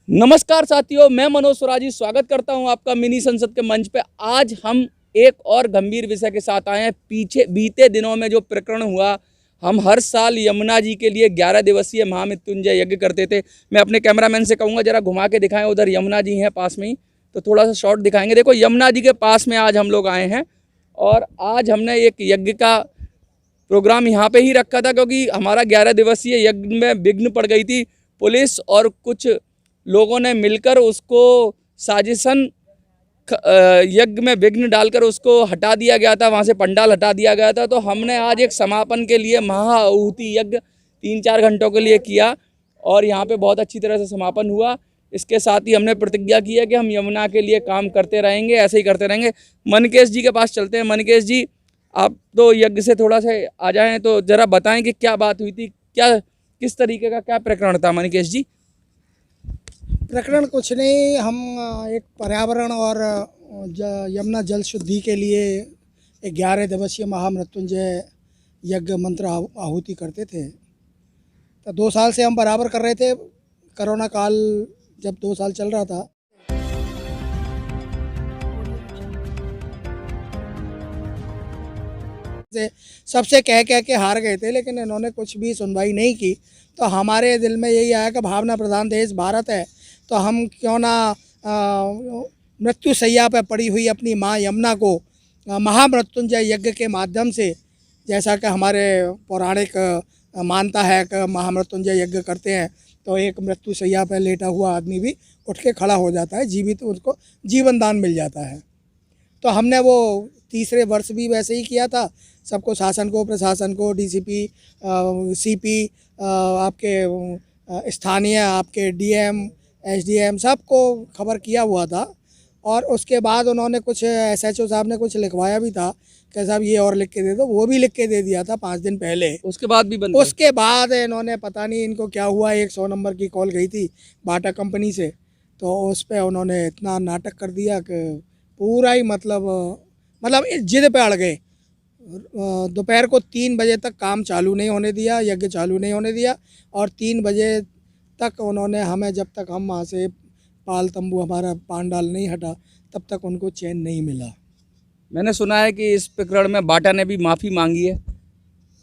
नमस्कार साथियों, मैं मनोज स्वराजी स्वागत करता हूं आपका मिनी संसद के मंच पे। आज हम एक और गंभीर विषय के साथ आए हैं। बीते दिनों में जो प्रकरण हुआ, हम हर साल यमुना जी के लिए 11 दिवसीय महामृत्युंजय यज्ञ करते थे। मैं अपने कैमरामैन से कहूँगा जरा घुमा के दिखाएं, उधर यमुना जी हैं पास में ही, तो थोड़ा सा शॉट दिखाएंगे। देखो यमुना जी के पास में आज हम लोग आए हैं और आज हमने एक यज्ञ का प्रोग्राम यहाँ पे ही रखा था, क्योंकि हमारा 11 दिवसीय यज्ञ में विघ्न पड़ गई थी। पुलिस और कुछ लोगों ने मिलकर उसको साजिशन यज्ञ में विघ्न डालकर उसको हटा दिया गया था, वहाँ से पंडाल हटा दिया गया था। तो हमने आज एक समापन के लिए महाआहुति यज्ञ 3-4 घंटों के लिए किया और यहाँ पे बहुत अच्छी तरह से समापन हुआ। इसके साथ ही हमने प्रतिज्ञा की है कि हम यमुना के लिए काम करते रहेंगे, ऐसे ही करते रहेंगे। मनकेश जी के पास चलते हैं। मनकेश जी, आप तो यज्ञ से थोड़ा सा आ जाएं तो ज़रा बताएं कि क्या बात हुई थी, क्या किस तरीके का क्या प्रकरण था। मनकेश जी। प्रकरण कुछ नहीं, हम एक पर्यावरण और यमुना जल शुद्धि के लिए 11 दिवसीय महामृत्युंजय यज्ञ मंत्र आहुति करते थे। तो 2 साल से हम बराबर कर रहे थे। कोरोना काल जब 2 साल चल रहा था, सबसे कह के हार गए थे, लेकिन इन्होंने कुछ भी सुनवाई नहीं की। तो हमारे दिल में यही आया कि भावना प्रधान देश भारत है, तो हम क्यों ना मृत्यु शैया पर पड़ी हुई अपनी माँ यमुना को महामृत्युंजय यज्ञ के माध्यम से, जैसा कि हमारे पौराणिक मानता है कि महामृत्युंजय यज्ञ करते हैं तो एक मृत्यु शैया पर लेटा हुआ आदमी भी उठ के खड़ा हो जाता है, जीवित उसको जीवन दान मिल जाता है। तो हमने वो तीसरे वर्ष भी वैसे ही किया था। सबको, शासन को, प्रशासन को, डीसीपी, सीपी, आपके स्थानीय, आपके डीएम, एसडीएम, सबको खबर किया हुआ था। और उसके बाद उन्होंने कुछ एसएचओ साहब ने कुछ लिखवाया भी था कि साहब ये और लिख के दे दो, वो भी लिख के दे दिया था 5 दिन पहले। उसके बाद भी बंद? उसके बाद इन्होंने पता नहीं इनको क्या हुआ, 100 नंबर की कॉल गई थी बाटा कंपनी से, तो उस पर उन्होंने इतना नाटक कर दिया कि पूरा ही मतलब जिद पे अड़ गए। दोपहर को 3 बजे तक काम चालू नहीं होने दिया, यज्ञ चालू नहीं होने दिया, और 3 बजे तक उन्होंने हमें, जब तक हम वहाँ से पाल तंबू हमारा पांडाल नहीं हटा, तब तक उनको चैन नहीं मिला। मैंने सुना है कि इस प्रकरण में बाटा ने भी माफ़ी मांगी है।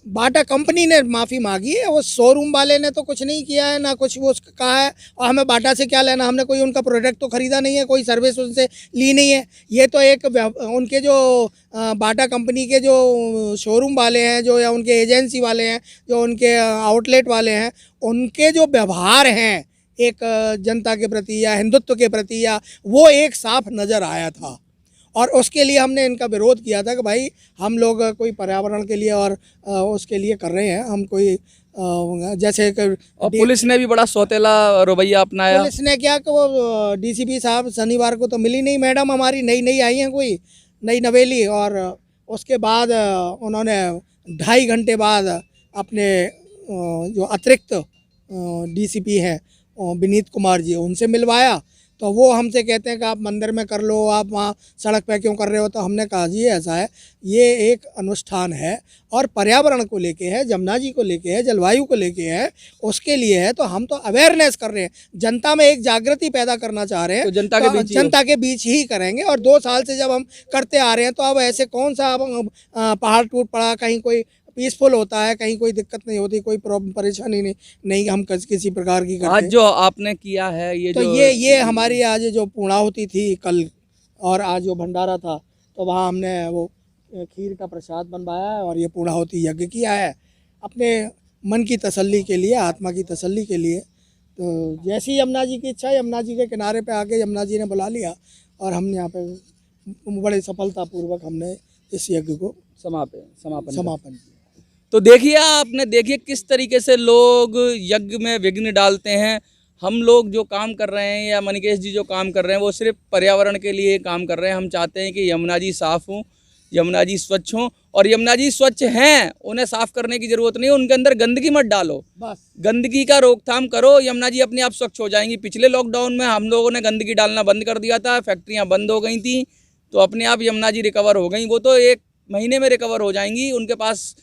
बाटा कंपनी ने माफ़ी मांगी है, वो शोरूम वाले ने तो कुछ नहीं किया है, ना कुछ वो उसका कहा है। और हमें बाटा से क्या लेना, हमने कोई उनका प्रोडक्ट तो ख़रीदा नहीं है, कोई सर्विस उनसे ली नहीं है। ये तो एक उनके जो बाटा कंपनी के जो शोरूम वाले हैं, जो या उनके एजेंसी वाले हैं, जो उनके आउटलेट वाले हैं, उनके जो व्यवहार हैं एक जनता के प्रति या हिंदुत्व के प्रति, या वो एक साफ नज़र आया था। और उसके लिए हमने इनका विरोध किया था कि भाई हम लोग कोई पर्यावरण के लिए और उसके लिए कर रहे हैं, हम कोई जैसे और पुलिस ने भी बड़ा सौतेला रवैया अपनाया। पुलिस ने क्या कि वो डीसीपी साहब शनिवार को तो मिली नहीं, मैडम हमारी नई आई हैं, कोई नई नवेली। और उसके बाद उन्होंने 2.5 घंटे बाद अपने जो अतिरिक्त डीसीपी हैं विनीत कुमार जी, उनसे मिलवाया। तो वो हमसे कहते हैं कि आप मंदिर में कर लो, आप वहाँ सड़क पे क्यों कर रहे हो। तो हमने कहा जी ऐसा है, ये एक अनुष्ठान है और पर्यावरण को लेके है, यमुना जी को लेके है, जलवायु को लेके है, उसके लिए है। तो हम तो अवेयरनेस कर रहे हैं, जनता में एक जागृति पैदा करना चाह रहे हैं, तो जनता के बीच ही करेंगे। और 2 साल से जब हम करते आ रहे हैं, तो अब ऐसे कौन सा अब पहाड़ टूट पड़ा, कहीं कोई पीसफुल होता है, कहीं कोई दिक्कत नहीं होती, कोई प्रॉब्लम परेशानी नहीं हम किसी प्रकार की करते। आज जो आपने किया है ये, तो ये हमारी आज जो पूर्णाहुति थी कल, और आज जो भंडारा था, तो वहाँ हमने वो खीर का प्रसाद बनवाया है और ये पूर्णाहुति यज्ञ किया है अपने मन की तसल्ली के लिए, आत्मा की तसल्ली के लिए। तो जैसी यमुना जी की इच्छा, यमुना जी के किनारे पे आके यमुना जी ने बुला लिया और हम यहाँ पे बड़े सफलतापूर्वक हमने इस यज्ञ को समापन किया। तो देखिए, आपने देखिए किस तरीके से लोग यज्ञ में विघ्न डालते हैं। हम लोग जो काम कर रहे हैं, या मनकेश जी जो काम कर रहे हैं, वो सिर्फ पर्यावरण के लिए काम कर रहे हैं। हम चाहते हैं कि यमुना जी साफ़ हों, यमुना जी स्वच्छ हों, और यमुना जी स्वच्छ हैं, उन्हें साफ़ करने की ज़रूरत नहीं है। उनके अंदर गंदगी मत डालो, बस गंदगी का रोकथाम करो, यमुना जी अपने आप स्वच्छ हो जाएंगी। पिछले लॉकडाउन में हम लोगों ने गंदगी डालना बंद कर दिया था, फैक्ट्रियाँ बंद हो गई थी, तो अपने आप यमुना जी रिकवर हो गई। वो तो 1 महीने में रिकवर हो जाएंगी। उनके पास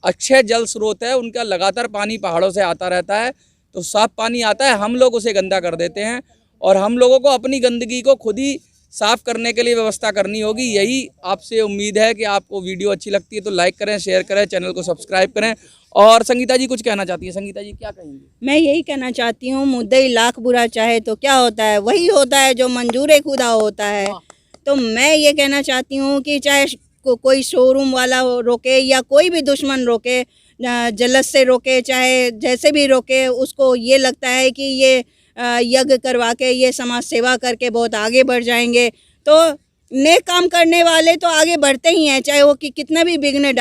अच्छे जल स्रोत है, उनका लगातार पानी पहाड़ों से आता रहता है, तो साफ पानी आता है, हम लोग उसे गंदा कर देते हैं। और हम लोगों को अपनी गंदगी को खुद ही साफ करने के लिए व्यवस्था करनी होगी। यही आपसे उम्मीद है कि आपको वीडियो अच्छी लगती है तो लाइक करें, शेयर करें, चैनल को सब्सक्राइब करें। और संगीता जी कुछ कहना चाहती है, संगीता जी क्या कहेंगी? मैं यही कहना चाहती हूँ, मुद्दई लाख बुरा चाहे तो क्या होता है, वही होता है जो मंजूर खुदा होता है। तो मैं ये कहना चाहती हूँ कि चाहे कोई शोरूम वाला रोके या कोई भी दुश्मन रोके, जलस से रोके, चाहे जैसे भी रोके, उसको ये लगता है कि ये यज्ञ करवा के, ये समाज सेवा करके बहुत आगे बढ़ जाएंगे। तो नेक काम करने वाले तो आगे बढ़ते ही हैं, चाहे वो कितना भी विघ्न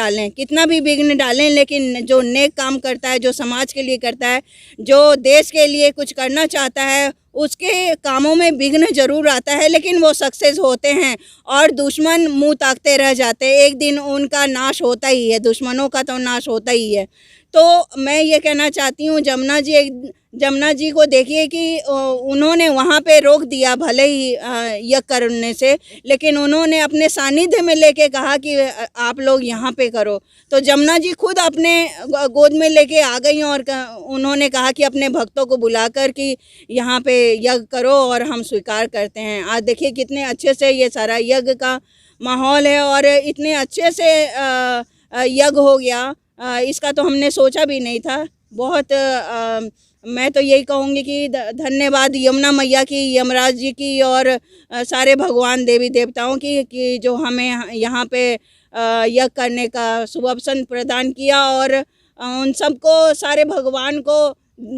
डालें, लेकिन जो नेक काम करता है, जो समाज के लिए करता है, जो देश के लिए कुछ करना चाहता है, उसके कामों में विघ्न जरूर आता है, लेकिन वो सक्सेस होते हैं। और दुश्मन मुंह ताकते रह जाते हैं, एक दिन उनका नाश होता ही है, दुश्मनों का तो नाश होता ही है। तो मैं ये कहना चाहती हूँ, जमुना जी को देखिए कि उन्होंने वहाँ पे रोक दिया भले ही यज्ञ करने से, लेकिन उन्होंने अपने सानिध्य में लेके कहा कि आप लोग यहाँ पे करो। तो जमुना जी खुद अपने गोद में लेके आ गई और उन्होंने कहा कि अपने भक्तों को बुलाकर कि यहाँ पे यज्ञ करो और हम स्वीकार करते हैं। आज देखिए कितने अच्छे से ये सारा यज्ञ का माहौल है और इतने अच्छे से यज्ञ हो गया, इसका तो हमने सोचा भी नहीं था। बहुत मैं तो यही कहूँगी कि धन्यवाद यमुना मैया की, यमराज जी की और सारे भगवान देवी देवताओं की कि जो हमें यहाँ पे यज्ञ करने का शुभ अवसर प्रदान किया। और उन सबको, सारे भगवान को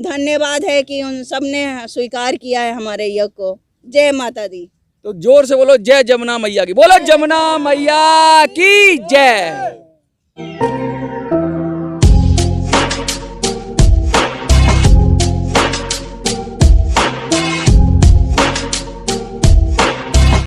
धन्यवाद है कि उन सब ने स्वीकार किया है हमारे यज्ञ को। जय माता दी। तो जोर से बोलो जय जमुना मैया की, बोलो जमुना मैया की जय।